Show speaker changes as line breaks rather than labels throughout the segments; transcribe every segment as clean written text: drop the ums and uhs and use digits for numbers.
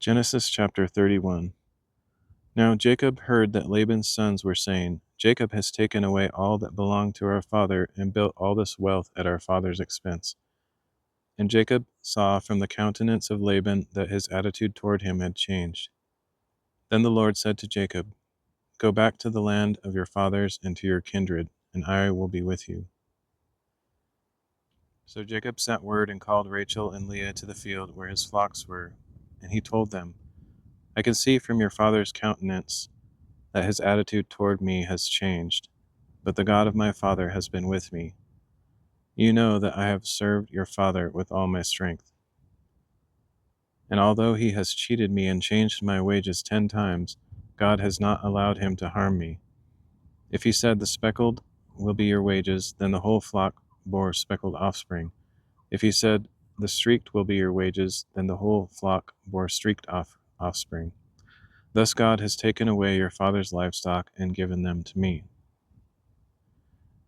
Genesis chapter 31. Now Jacob heard that Laban's sons were saying, Jacob has taken away all that belonged to our father and built all this wealth at our father's expense. And Jacob saw from the countenance of Laban that his attitude toward him had changed. Then the Lord said to Jacob, Go back to the land of your fathers and to your kindred, and I will be with you. So Jacob sent word and called Rachel and Leah to the field where his flocks were, and he told them, I can see from your father's countenance that his attitude toward me has changed, but the God of my father has been with me. You know that I have served your father with all my strength. And although he has cheated me and changed my wages 10 times, God has not allowed him to harm me. If he said the speckled will be your wages, then the whole flock bore speckled offspring. If he said the streaked will be your wages, then the whole flock bore streaked offspring. Thus God has taken away your father's livestock and given them to me.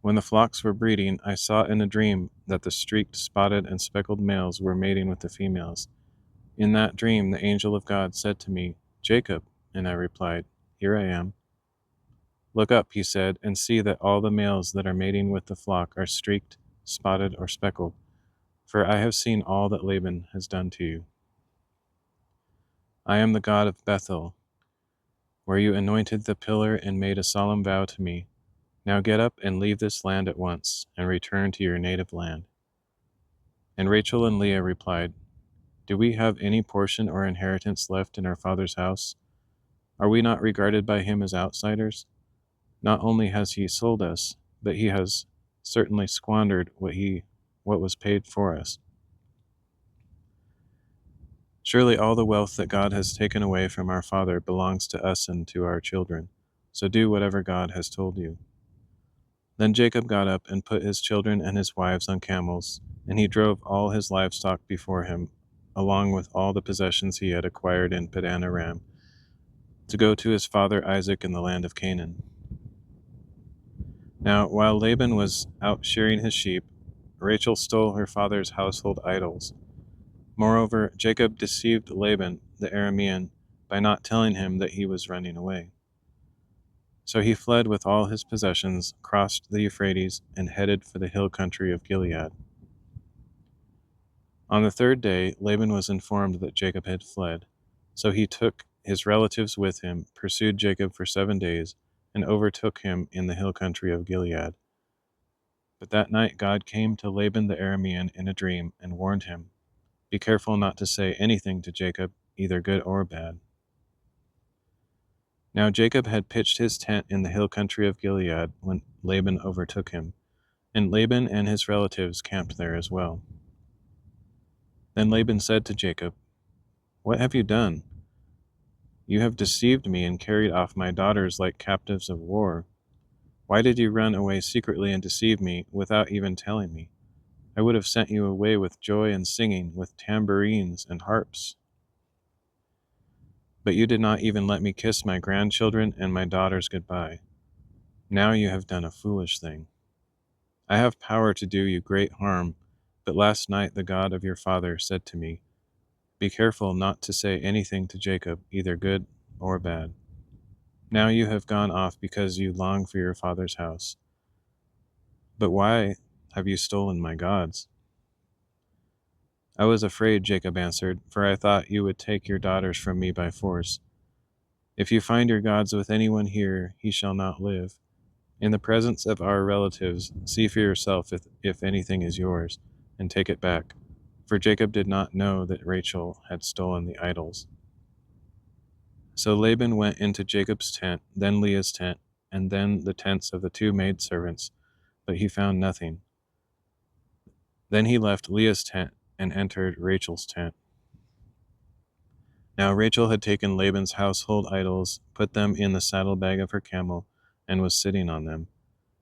When the flocks were breeding, I saw in a dream that the streaked, spotted, and speckled males were mating with the females. In that dream, the angel of God said to me, Jacob, and I replied, Here I am. Look up, he said, and see that all the males that are mating with the flock are streaked, spotted, or speckled, for I have seen all that Laban has done to you. I am the God of Bethel, where you anointed the pillar and made a solemn vow to me. Now get up and leave this land at once, and return to your native land. And Rachel and Leah replied, Do we have any portion or inheritance left in our father's house? Are we not regarded by him as outsiders? Not only has he sold us, but he has certainly squandered what was paid for us. Surely all the wealth that God has taken away from our father belongs to us and to our children. So do whatever God has told you. Then Jacob got up and put his children and his wives on camels, and he drove all his livestock before him, along with all the possessions he had acquired in Padan Aram, to go to his father Isaac in the land of Canaan. Now, while Laban was out shearing his sheep, Rachel stole her father's household idols. Moreover, Jacob deceived Laban the Aramean by not telling him that he was running away. So he fled with all his possessions, crossed the Euphrates, and headed for the hill country of Gilead. On the third day, Laban was informed that Jacob had fled. So he took his relatives with him, pursued Jacob for 7 days, and overtook him in the hill country of Gilead. But that night God came to Laban the Aramean in a dream and warned him, Be careful not to say anything to Jacob, either good or bad. Now Jacob had pitched his tent in the hill country of Gilead when Laban overtook him, and Laban and his relatives camped there as well. Then Laban said to Jacob, What have you done? You have deceived me and carried off my daughters like captives of war. Why did you run away secretly and deceive me without even telling me? I would have sent you away with joy and singing, with tambourines and harps. But you did not even let me kiss my grandchildren and my daughters goodbye. Now you have done a foolish thing. I have power to do you great harm, but last night the God of your father said to me, Be careful not to say anything to Jacob, either good or bad. Now you have gone off because you long for your father's house. But why have you stolen my gods? I was afraid, Jacob answered, for I thought you would take your daughters from me by force. If you find your gods with anyone here, he shall not live. In the presence of our relatives, see for yourself if anything is yours, and take it back. For Jacob did not know that Rachel had stolen the idols. So Laban went into Jacob's tent, then Leah's tent, and then the tents of the 2 maidservants, but he found nothing. Then he left Leah's tent and entered Rachel's tent. Now Rachel had taken Laban's household idols, put them in the saddlebag of her camel, and was sitting on them.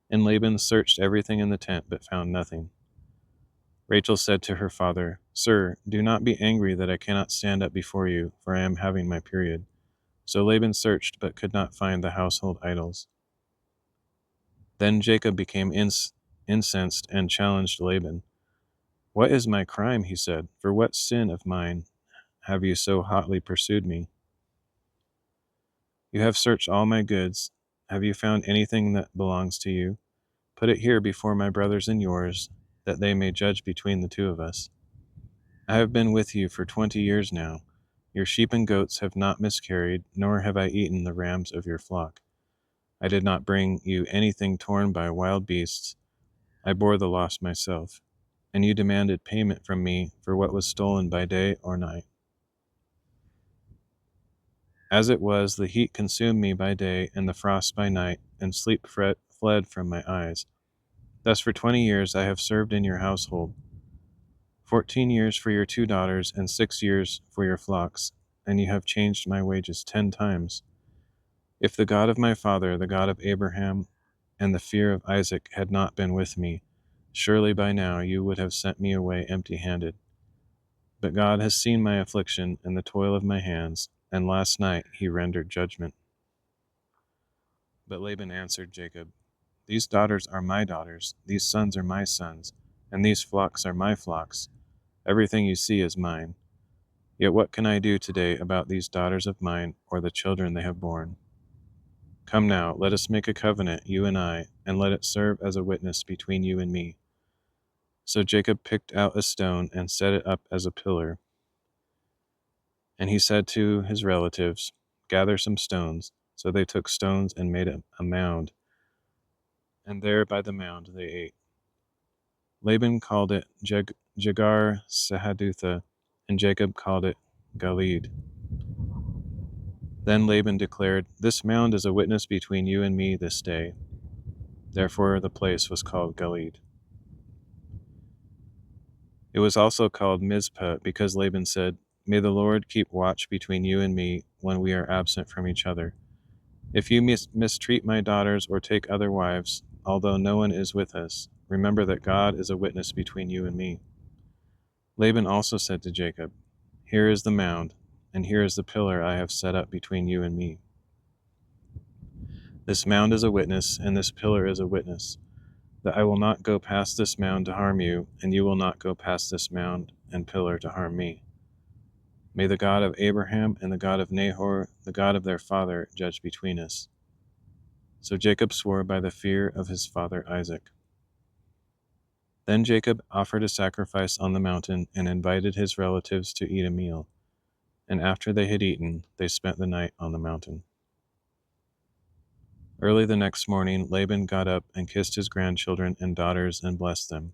And Laban searched everything in the tent, but found nothing. Rachel said to her father, Sir, do not be angry that I cannot stand up before you, for I am having my period. So Laban searched, but could not find the household idols. Then Jacob became incensed and challenged Laban. What is my crime, he said, for what sin of mine have you so hotly pursued me? You have searched all my goods. Have you found anything that belongs to you? Put it here before my brothers and yours, that they may judge between the two of us. I have been with you for 20 years now. Your sheep and goats have not miscarried, nor have I eaten the rams of your flock. I did not bring you anything torn by wild beasts. I bore the loss myself, and you demanded payment from me for what was stolen by day or night. As it was, the heat consumed me by day, and the frost by night, and sleep fled from my eyes. Thus for 20 years I have served in your household, 14 years for your 2 daughters, and 6 years for your flocks, and you have changed my wages 10 times. If the God of my father, the God of Abraham, and the fear of Isaac had not been with me, surely by now you would have sent me away empty-handed. But God has seen my affliction and the toil of my hands, and last night he rendered judgment. But Laban answered Jacob, These daughters are my daughters, these sons are my sons, and these flocks are my flocks. Everything you see is mine. Yet what can I do today about these daughters of mine, or the children they have borne? Come now, let us make a covenant, you and I, and let it serve as a witness between you and me. So Jacob picked out a stone and set it up as a pillar. And he said to his relatives, Gather some stones. So they took stones and made a mound, and there by the mound they ate. Laban called it Jegar Sahadutha, and Jacob called it Gilead. Then Laban declared, This mound is a witness between you and me this day. Therefore the place was called Gilead. It was also called Mizpah, because Laban said, May the Lord keep watch between you and me when we are absent from each other. If you mistreat my daughters or take other wives, although no one is with us, remember that God is a witness between you and me. Laban also said to Jacob, Here is the mound, and here is the pillar I have set up between you and me. This mound is a witness, and this pillar is a witness, that I will not go past this mound to harm you, and you will not go past this mound and pillar to harm me. May the God of Abraham and the God of Nahor, the God of their father, judge between us. So Jacob swore by the fear of his father Isaac. Then Jacob offered a sacrifice on the mountain and invited his relatives to eat a meal. And after they had eaten, they spent the night on the mountain. Early the next morning, Laban got up and kissed his grandchildren and daughters and blessed them.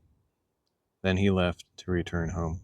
Then he left to return home.